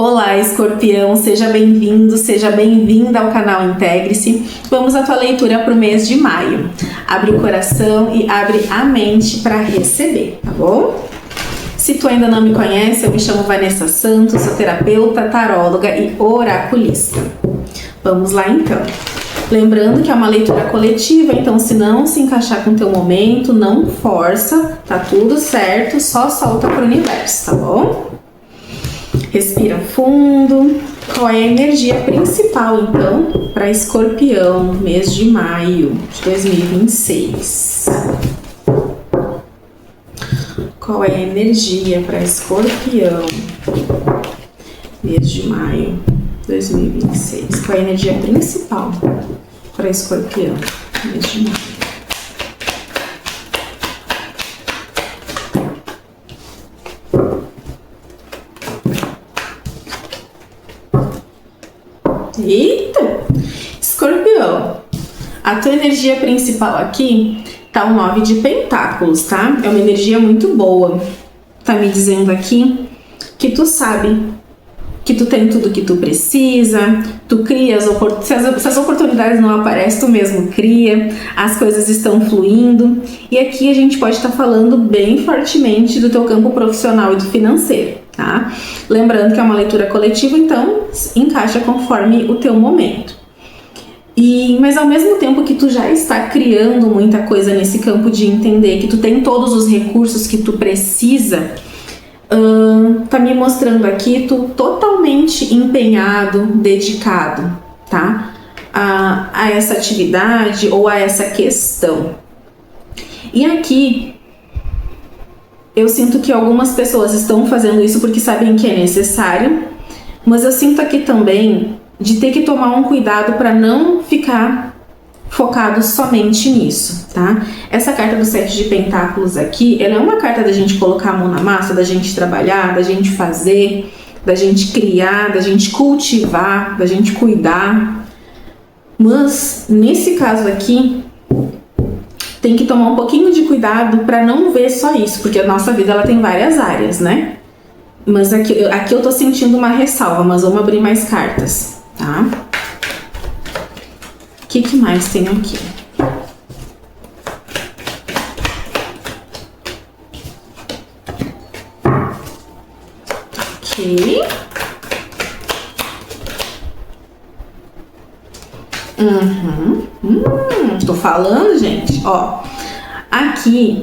Olá, Escorpião, seja bem-vindo, seja bem-vinda ao canal Integre-se. Vamos à tua leitura para o mês de maio. Abre o coração e abre a mente para receber, tá bom? Se tu ainda não me conhece, eu me chamo Vanessa Santos, sou terapeuta, taróloga e oraculista. Vamos lá então. Lembrando que é uma leitura coletiva, então se não se encaixar com o teu momento, não força, tá tudo certo, só solta pro universo, tá bom? Respira fundo. Qual é a energia principal, então, para Escorpião, mês de maio de 2026? Qual é a energia para Escorpião, mês de maio de 2026? Qual é a energia principal para Escorpião, mês de maio? Eita! Escorpião, a tua energia principal aqui tá o 9 de pentáculos, tá? É uma energia muito boa. Tá me dizendo aqui que tu sabe que tu tem tudo que tu precisa, tu cria as oportunidades, se as oportunidades não aparecem, tu mesmo cria, as coisas estão fluindo. E aqui a gente pode estar falando bem fortemente do teu campo profissional e do financeiro, tá? Lembrando que é uma leitura coletiva, então encaixa conforme o teu momento. Mas ao mesmo tempo que tu já está criando muita coisa nesse campo de entender que tu tem todos os recursos que tu precisa, tá me mostrando aqui tu totalmente empenhado, dedicado, tá? A essa atividade ou a essa questão. E aqui eu sinto que algumas pessoas estão fazendo isso porque sabem que é necessário, mas eu sinto aqui também de ter que tomar um cuidado para não ficar focado somente nisso, tá? Essa carta do 7 de pentáculos aqui, ela é uma carta da gente colocar a mão na massa, da gente trabalhar, da gente fazer, da gente criar, da gente cultivar, da gente cuidar. Mas, nesse caso aqui, tem que tomar um pouquinho de cuidado para não ver só isso, porque a nossa vida ela tem várias áreas, né? Mas aqui eu tô sentindo uma ressalva, mas vamos abrir mais cartas, tá? O que mais tem aqui? Ok. Tô falando, gente, ó. Aqui,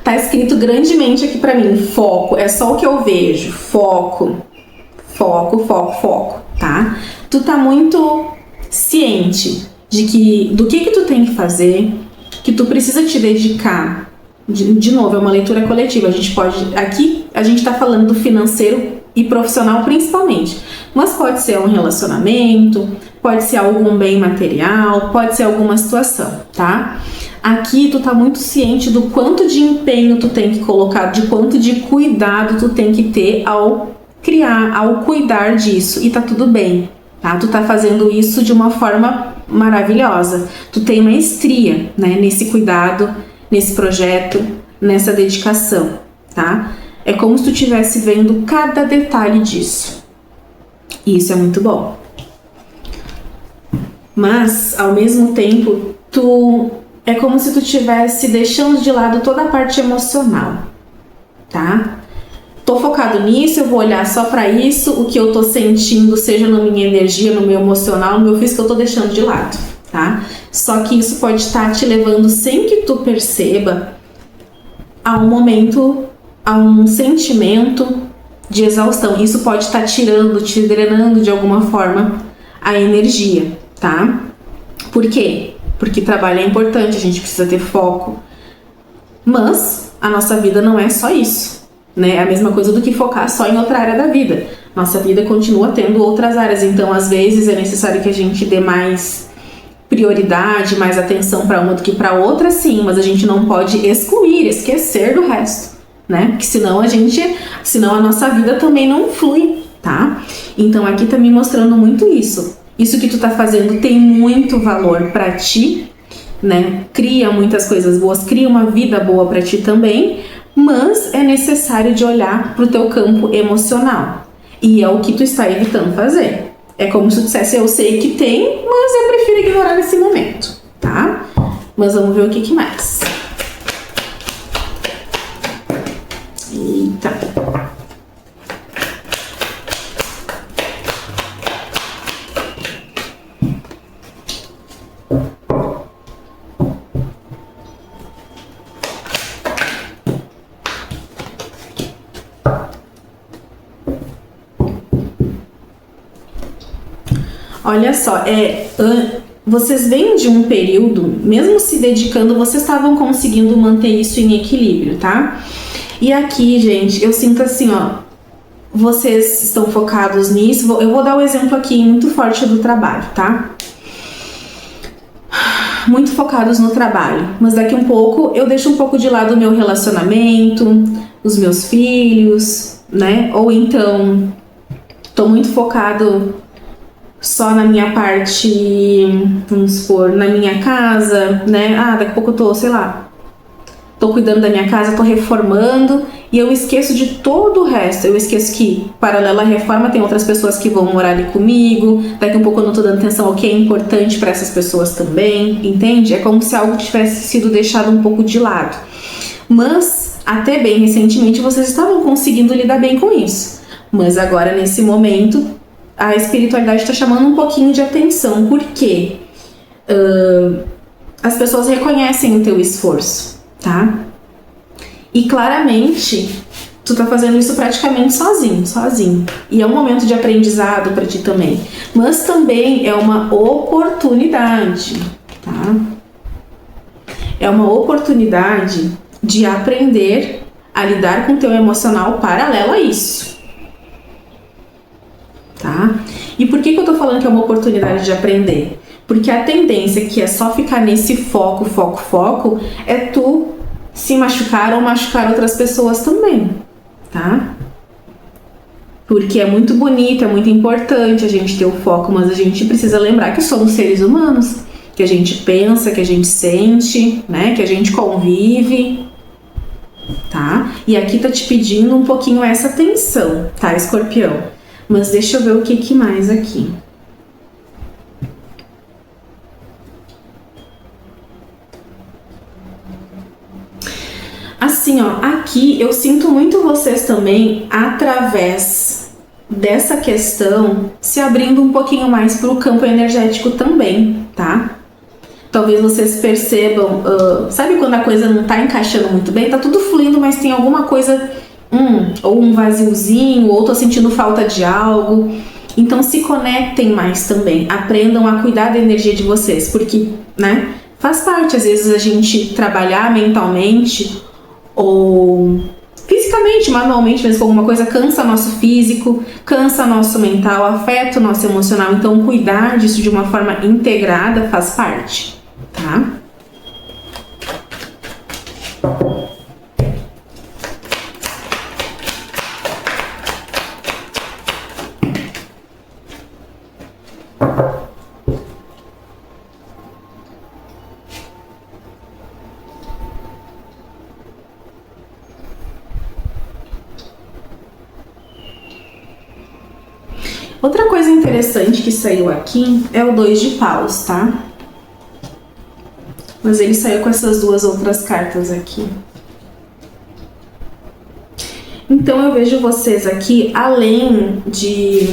tá escrito grandemente aqui pra mim, foco, é só o que eu vejo, foco, tá? Tu tá muito ciente do que tu tem que fazer, que tu precisa te dedicar. De novo, é uma leitura coletiva, aqui a gente tá falando do financeiro e profissional principalmente, mas pode ser um relacionamento, pode ser algum bem material, pode ser alguma situação, tá? Aqui tu tá muito ciente do quanto de empenho tu tem que colocar, de quanto de cuidado tu tem que ter ao criar, ao cuidar disso, e tá tudo bem, tá? Tu tá fazendo isso de uma forma maravilhosa, tu tem maestria, né, nesse cuidado, nesse projeto, nessa dedicação, tá? É como se tu estivesse vendo cada detalhe disso, e isso é muito bom. Mas, ao mesmo tempo, é como se tu estivesse deixando de lado toda a parte emocional, tá? Tô focado nisso, eu vou olhar só pra isso, o que eu tô sentindo, seja na minha energia, no meu emocional, no meu físico, eu tô deixando de lado, tá? Só que isso pode estar te levando, sem que tu perceba, a um momento, a um sentimento de exaustão. Isso pode estar te drenando de alguma forma a energia, tá? Por quê? Porque trabalho é importante, a gente precisa ter foco. Mas a nossa vida não é só isso, né? É a mesma coisa do que focar só em outra área da vida. Nossa vida continua tendo outras áreas, então às vezes é necessário que a gente dê mais prioridade, mais atenção para uma do que para outra, sim, mas a gente não pode esquecer do resto, né? Porque senão a nossa vida também não flui, tá? Então aqui tá me mostrando muito isso. Isso que tu tá fazendo tem muito valor pra ti, né? Cria muitas coisas boas, cria uma vida boa pra ti também, mas é necessário de olhar para o teu campo emocional. E é o que tu está evitando fazer. É como se tu dissesse, eu sei que tem, mas eu prefiro ignorar nesse momento, tá? Mas vamos ver o que mais. Eita. Olha só, vocês vêm de um período, mesmo se dedicando, vocês estavam conseguindo manter isso em equilíbrio, tá? E aqui, gente, eu sinto assim, ó, vocês estão focados nisso. Eu vou dar o exemplo aqui muito forte do trabalho, tá? Muito focados no trabalho, mas daqui um pouco eu deixo um pouco de lado o meu relacionamento, os meus filhos, né? Ou então, tô muito focado só na minha parte, vamos supor, na minha casa, né? Daqui a pouco eu tô, sei lá, tô cuidando da minha casa, tô reformando e eu esqueço de todo o resto. Eu esqueço que, paralelo à reforma, tem outras pessoas que vão morar ali comigo. Daqui a pouco eu não tô dando atenção ao que é importante para essas pessoas também, entende? É como se algo tivesse sido deixado um pouco de lado. Mas, até bem recentemente, vocês estavam conseguindo lidar bem com isso. Mas agora, nesse momento, a espiritualidade está chamando um pouquinho de atenção, porque as pessoas reconhecem o teu esforço, tá? E claramente, tu tá fazendo isso praticamente sozinho. E é um momento de aprendizado para ti também. Mas também é uma oportunidade, tá? É uma oportunidade de aprender a lidar com o teu emocional paralelo a isso. Tá? E por que eu tô falando que é uma oportunidade de aprender? Porque a tendência que é só ficar nesse foco, é tu se machucar ou machucar outras pessoas também, tá? Porque é muito bonito, é muito importante a gente ter o foco, mas a gente precisa lembrar que somos seres humanos, que a gente pensa, que a gente sente, né? Que a gente convive, tá? E aqui tá te pedindo um pouquinho essa atenção, tá, Escorpião? Mas deixa eu ver o que mais aqui. Assim, ó, aqui eu sinto muito vocês também, através dessa questão, se abrindo um pouquinho mais para o campo energético também, tá? Talvez vocês percebam, sabe quando a coisa não tá encaixando muito bem? Tá tudo fluindo, mas tem alguma coisa... ou um vaziozinho, ou tô sentindo falta de algo. Então se conectem mais também, aprendam a cuidar da energia de vocês, porque, né, faz parte às vezes a gente trabalhar mentalmente ou fisicamente, manualmente, mesmo com alguma coisa, cansa nosso físico, cansa nosso mental, afeta o nosso emocional. Então cuidar disso de uma forma integrada faz parte, tá? Outra coisa interessante que saiu aqui é o 2 de paus, tá? Mas ele saiu com essas duas outras cartas aqui. Então eu vejo vocês aqui, além de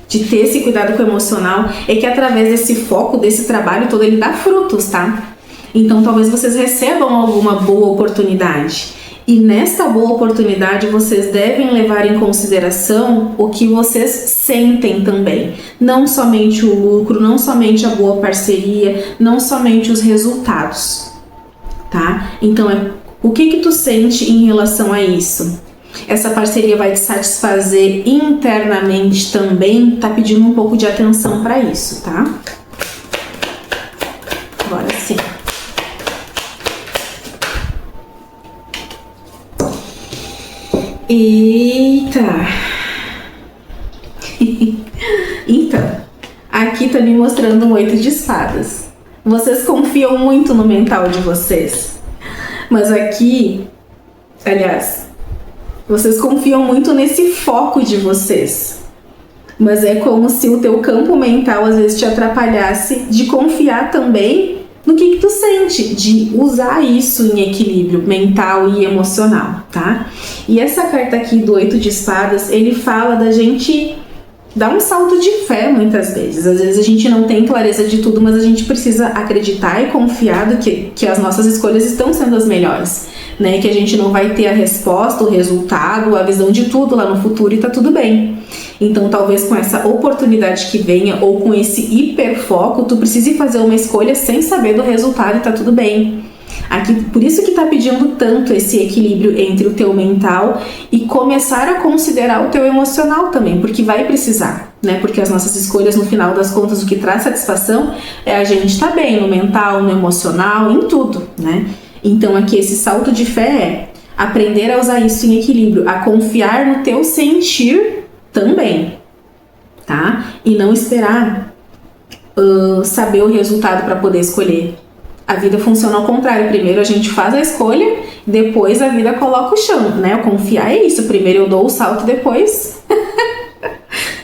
ter esse cuidado com o emocional, é que através desse foco, desse trabalho todo, ele dá frutos, tá? Então talvez vocês recebam alguma boa oportunidade. E nessa boa oportunidade, vocês devem levar em consideração o que vocês sentem também. Não somente o lucro, não somente a boa parceria, não somente os resultados, tá? Então, o que tu sente em relação a isso? Essa parceria vai te satisfazer internamente também? Tá pedindo um pouco de atenção para isso, tá? Agora sim. Eita! Então, aqui tá me mostrando um 8 de espadas. Vocês confiam muito no mental de vocês. Mas aqui Aliás, vocês confiam muito nesse foco de vocês. Mas é como se o teu campo mental às vezes te atrapalhasse de confiar também no que tu sente, de usar isso em equilíbrio mental e emocional, tá? E essa carta aqui do 8 de espadas, ele fala da gente dar um salto de fé muitas vezes. Às vezes a gente não tem clareza de tudo, mas a gente precisa acreditar e confiar que as nossas escolhas estão sendo as melhores, né? Que a gente não vai ter a resposta, o resultado, a visão de tudo lá no futuro e tá tudo bem. Então, talvez com essa oportunidade que venha ou com esse hiperfoco, tu precise fazer uma escolha sem saber do resultado e tá tudo bem. Aqui, por isso que tá pedindo tanto esse equilíbrio entre o teu mental e começar a considerar o teu emocional também, porque vai precisar, né? Porque as nossas escolhas, no final das contas, o que traz satisfação é a gente tá bem no mental, no emocional, em tudo, né? Então, aqui esse salto de fé é aprender a usar isso em equilíbrio, a confiar no teu sentir também, tá? E não esperar saber o resultado para poder escolher. A vida funciona ao contrário. Primeiro a gente faz a escolha, depois a vida coloca o chão, né? O confiar é isso. Primeiro eu dou o salto, depois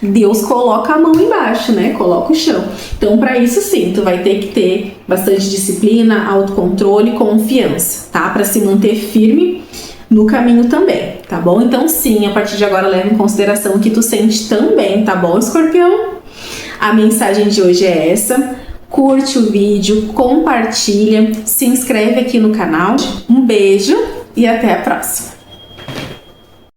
Deus coloca a mão embaixo, né? Coloca o chão. Então, para isso sim, tu vai ter que ter bastante disciplina, autocontrole, confiança, tá? Para se manter firme no caminho também, tá bom? Então sim, a partir de agora leva em consideração o que tu sente também, tá bom, Escorpião? A mensagem de hoje é essa. Curte o vídeo, compartilha, se inscreve aqui no canal. Um beijo e até a próxima!